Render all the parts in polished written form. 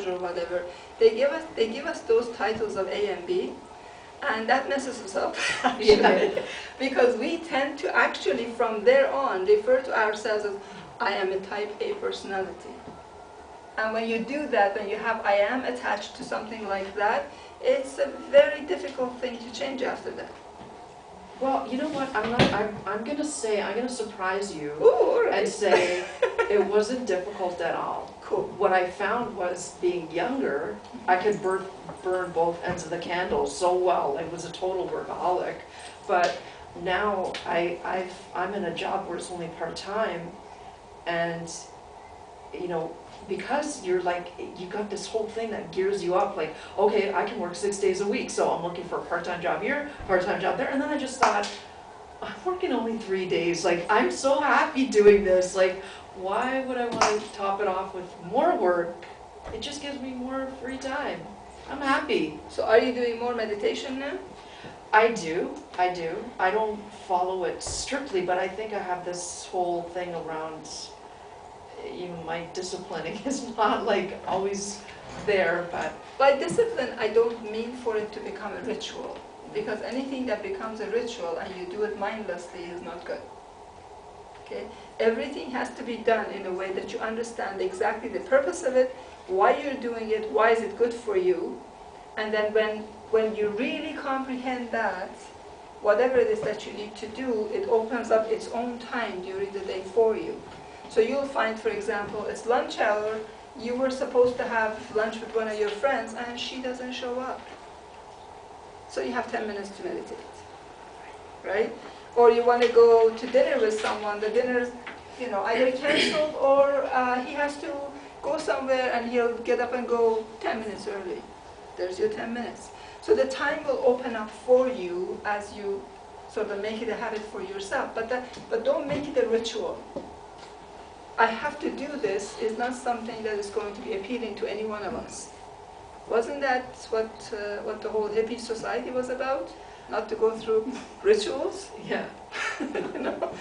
or whatever, they give us those titles of A and B, and that messes us up, actually, because we tend to actually, from there on, refer to ourselves as, I am a type A personality. And when you do that, when you have I am attached to something like that, it's a very difficult thing to change after that. Well, you know what? I'm gonna say, I'm gonna surprise you. Ooh, all right. And say it wasn't difficult at all. Cool. What I found was, being younger, I could burn both ends of the candle so well. I was a total workaholic. But now I'm in a job where it's only part-time, and you know, because you're like, you got this whole thing that gears you up, like, okay, I can work 6 days a week, so I'm looking for a part-time job here, part-time job there, and then I just thought, I'm working only 3 days, like, I'm so happy doing this, like, why would I want to top it off with more work? It just gives me more free time. I'm happy. So are you doing more meditation now? I do. I don't follow it strictly, but I think I have this whole thing around, even my disciplining is not like always there, but... By discipline, I don't mean for it to become a ritual, because anything that becomes a ritual and you do it mindlessly is not good. Okay? Everything has to be done in a way that you understand exactly the purpose of it, why you're doing it, why is it good for you, and then when you really comprehend that, whatever it is that you need to do, it opens up its own time during the day for you. So you'll find, for example, it's lunch hour, you were supposed to have lunch with one of your friends, and she doesn't show up. So you have 10 minutes to meditate, right? Or you want to go to dinner with someone, the dinner's, you know, either canceled or he has to go somewhere and he'll get up and go 10 minutes early. There's your 10 minutes. So the time will open up for you as you sort of make it a habit for yourself, but don't make it a ritual. I have to do this is not something that is going to be appealing to any one of us. Wasn't that what the whole hippie society was about? Not to go through rituals? Yeah. You know?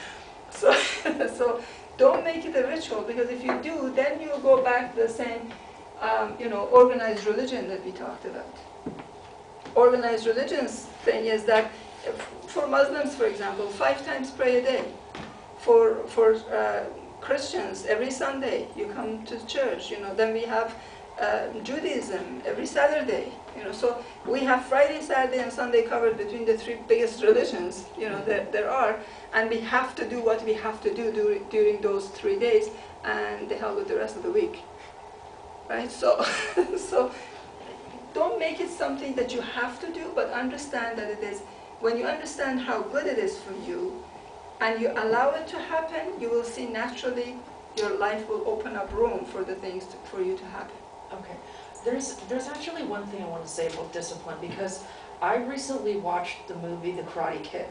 So don't make it a ritual, because if you do, then you'll go back to the same you know, organized religion that we talked about. Organized religion's thing is that for Muslims, for example, 5 times pray a day. For Christians, every Sunday you come to church. You know, then we have Judaism every Saturday. You know, so we have Friday, Saturday, and Sunday covered between the 3 biggest religions. You know, there are, and we have to do what we have to do during those 3 days, and the hell with the rest of the week. Right? So, so don't make it something that you have to do, but understand that it is. When you understand how good it is for you, and you allow it to happen, you will see naturally your life will open up room for the things for you to happen. Okay. There's actually one thing I want to say about discipline, because I recently watched the movie The Karate Kid.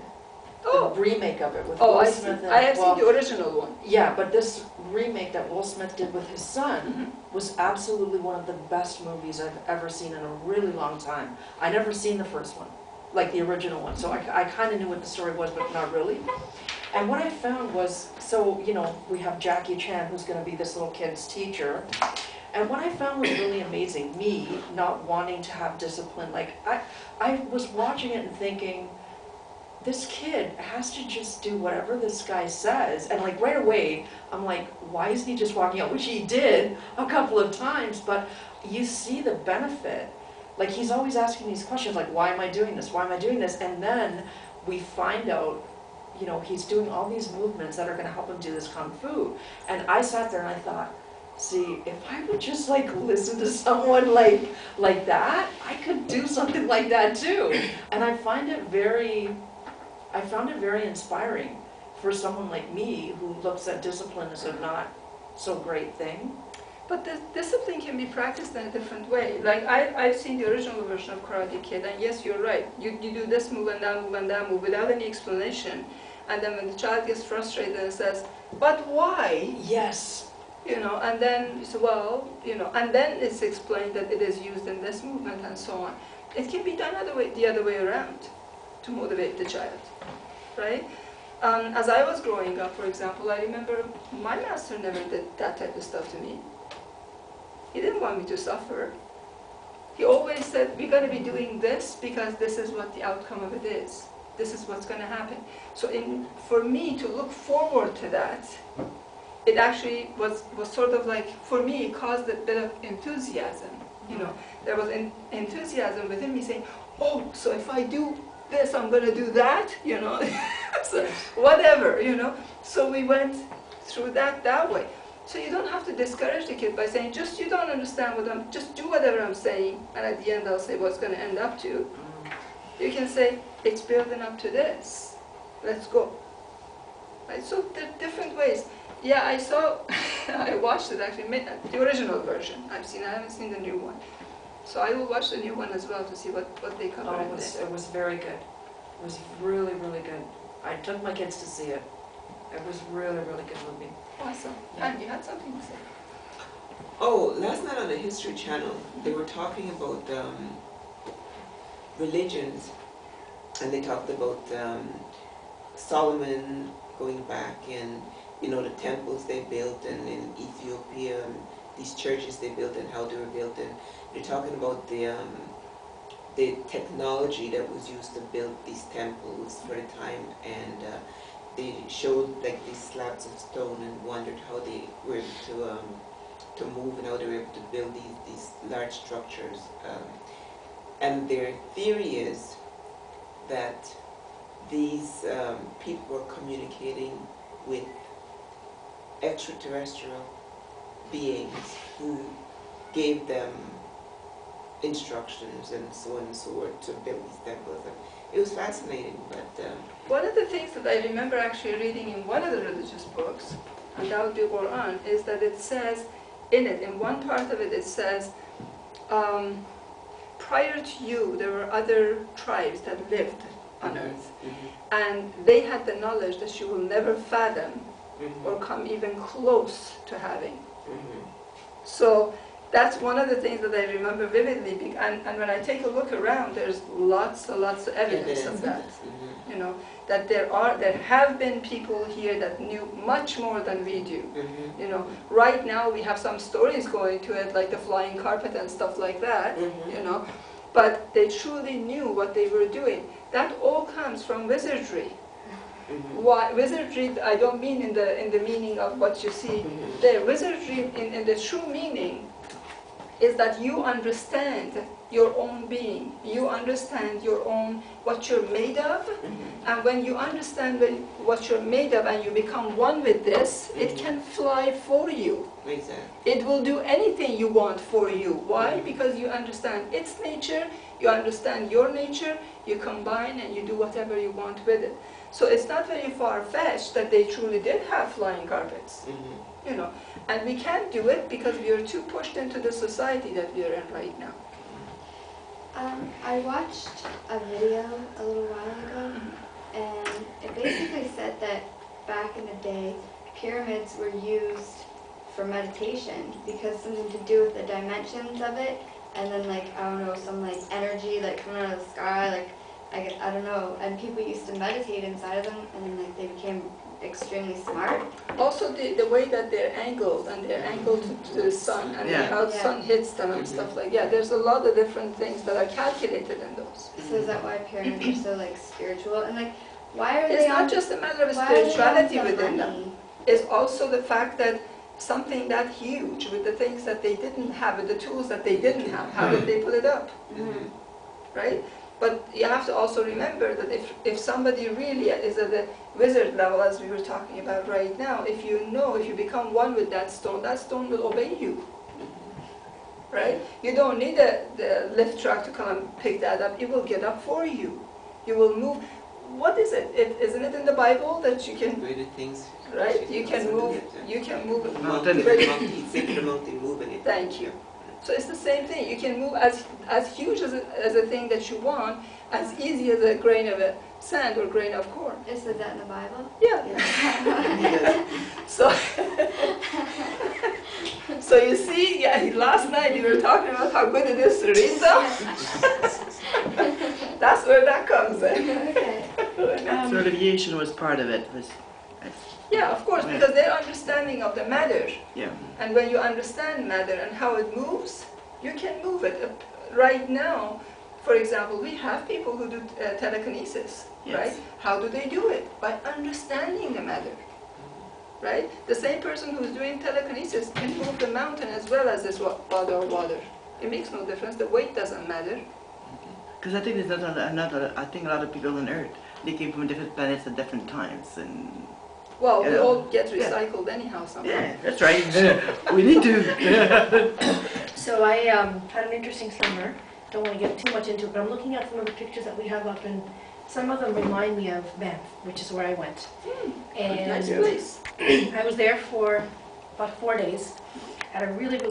The remake of it with Will Smith. I have seen the original one. Yeah, but this remake that Will Smith did with his son was absolutely one of the best movies I've ever seen in a really long time. I never seen the first one, like the original one, so I kind of knew what the story was, but not really. And what I found was, so, you know, we have Jackie Chan, who's going to be this little kid's teacher, and what I found was really amazing, me not wanting to have discipline, like, I was watching it and thinking, this kid has to just do whatever this guy says, and like right away, I'm like, why isn't he just walking out? Which he did a couple of times, but you see the benefit. Like, he's always asking these questions, like, why am I doing this? Why am I doing this? And then we find out, you know, he's doing all these movements that are going to help him do this kung fu. And I sat there and I thought, see, if I would just like listen to someone like that, I could do something like that too. And I found it very inspiring for someone like me who looks at discipline as a not so great thing. But the discipline can be practiced in a different way. Like, I've seen the original version of Karate Kid, and yes, you're right. You do this move and that move without any explanation. And then when the child gets frustrated and says, but why? Yes. You know, and then you say, well, you know, and then it's explained that it is used in this movement and so on. It can be done the other way around to motivate the child, right? As I was growing up, for example, I remember my master never did that type of stuff to me. He didn't want me to suffer. He always said, we're going to be doing this because this is what the outcome of it is. This is what's going to happen. So for me to look forward to that, it actually was sort of like, for me, it caused a bit of enthusiasm. You know, there was enthusiasm within me saying, oh, so if I do this, I'm going to do that, you know, so whatever, you know. So we went through that way. So you don't have to discourage the kid by saying, just you don't understand what just do whatever I'm saying, and at the end I'll say what's going to end up to. You can say, it's building up to this. Let's go. Right? So there are different ways. Yeah, I saw, I watched it actually, the original version I haven't seen the new one. So I will watch the new one as well to see what they cover in there. It was very good. It was really, really good. I took my kids to see it. It was really, really good movie. Awesome. And you had something to say? Oh, last night on the History Channel, they were talking about religions, and they talked about Solomon going back and, you know, the temples they built and in Ethiopia, and these churches they built and how they were built, and they're talking about the technology that was used to build these temples for the time, and they showed like these slabs of stone and wondered how they were able to move and how they were able to build these large structures. And their theory is that these people were communicating with extraterrestrial beings who gave them instructions and so on and so forth to build these temples. And it was fascinating, but one of the things that I remember actually reading in one of the religious books, and that would be Quran, is that it says in one part of it, it says, prior to you, there were other tribes that lived on earth, and they had the knowledge that you will never fathom or come even close to having. So that's one of the things that I remember vividly, and when I take a look around, there's lots of evidence of that. You know, that there have been people here that knew much more than we do. You know, right now we have some stories going to it, like the flying carpet and stuff like that. You know, but they truly knew what they were doing. That all comes from wizardry. Why wizardry? I don't mean in the meaning of what you see there. Wizardry in the true meaning is that you understand your own being. You understand your own, what you're made of. And when you understand what you're made of and you become one with this, it can fly for you. Exactly. It will do anything you want for you. Why? Because you understand its nature, you understand your nature, you combine and you do whatever you want with it. So it's not very far-fetched that they truly did have flying carpets. You know, and we can't do it because we are too pushed into the society that we are in right now. I watched a video a little while ago, and it basically said that back in the day, pyramids were used for meditation because something to do with the dimensions of it, and then like, I don't know, some like energy like coming out of the sky, like I don't know, and people used to meditate inside of them, and then like they became extremely smart. Also the way that they're angled, and they're angled to the sun, and how the sun hits them and stuff like that. There's a lot of different things that are calculated in those. So is that why pyramids are so like spiritual? And like, why are they It's not just a matter of spirituality within them. It's also the fact that something that huge, with the things that they didn't have, with the tools that they didn't have, how did they put it up? Right? But you have to also remember that if somebody really is at the wizard level, as we were talking about right now, if you become one with that stone will obey you. Right? You don't need the lift truck to come and pick that up. It will get up for you. You will move. What is it? Isn't it in the Bible that you can... Greater things. Right? You can move. You can move. The mountain moving it. Thank you. So it's the same thing. You can move as huge as a thing that you want, as easy as a grain of sand or grain of corn. Is that in the Bible? Yeah. So, so you see, last night we were talking about how good it is to read them. That's where that comes in. Okay. Certification was part of it. Yeah, of course, because their understanding of the matter, Yeah. and when you understand matter and how it moves, you can move it. Right now, for example, we have people who do telekinesis, Yes. right? How do they do it? By understanding the matter, right? The same person who's doing telekinesis can move the mountain as well as this bottle of water. It makes no difference. The weight doesn't matter. Because I think there's another, I think a lot of people on Earth, they came from different planets at different times, and Well, we Yeah. all get Yeah. recycled anyhow somehow. yeah, that's right. We need to. So I had an interesting summer. Don't want to get too much into it, but I'm looking at some of the pictures that we have up, and some of them remind me of Banff, which is where I went. And Nice place. I was there for about 4 days. Had a really, really